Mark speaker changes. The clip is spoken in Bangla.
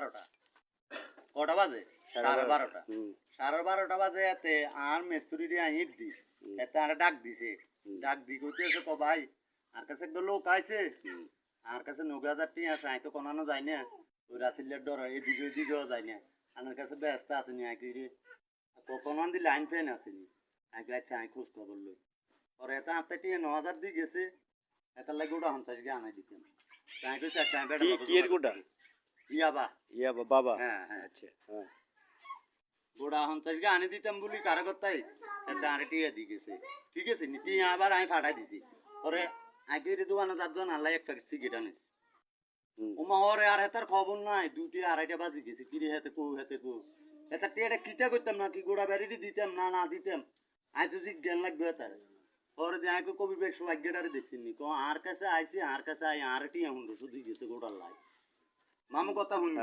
Speaker 1: 12টা কটা বাজে 12:30 12:30 বাজে এতে আর মিস্ত্রি দিয়ে ইট দি এতে আর ডাক দিছে ডাক দি কইতেছে কো ভাই আর কাছে একটা লোক আইছে আর কাছে 90,000 টাকা আছে আই তো কোনানো যাই না ওই রাসিলের ডর এদিকে ওইদিকেও যাই না আমার কাছে ব্যস্ত আছে নি আই কইরে কখন দি লাইন ফ্যান আছে নি আই আচ্ছা আই খোঁজ খবর লই পরে এটা আতে টিয়া 9,000 দি গেছে এটা লাগে ওটা 50 টাকা আনাই দিতেন তাই কইছে আচ্ছা আমি বেটা
Speaker 2: কি এর গোটা
Speaker 1: ইয়াবা
Speaker 2: বাবা
Speaker 1: হ্যাঁ হ্যাঁ
Speaker 2: আচ্ছা হ্যাঁ
Speaker 1: গোড়া 50 টাকা আনি দিতাম বলি কারে করতাই এটা আর টিয়া দি গেছে ঠিক আছে নি টিয়া আবার আমি ফাটাই দিছি পরে আগে দোকানে যাজন আল্লাহ এক প্যাকেট সিগারেট আনিস ওমা হরে আর হেতার খবর নাই 2টা 2:30 বাজে গেছে কিরে হেতে কো এটা টিয়াটা কিটা করতাম না কি গোড়া বেরিয়ে দিতাম না দিতাম আই তো জ্ঞান লাগবে তার পরে যে আগে কবি বেশ ভাগ্যটারে দেখছি নি কো আর কাছে আইছি আর কাছে আই আর টিয়া হুন্ডো শুধু গেছে গোড়ার লাই মামু কথা শুনবি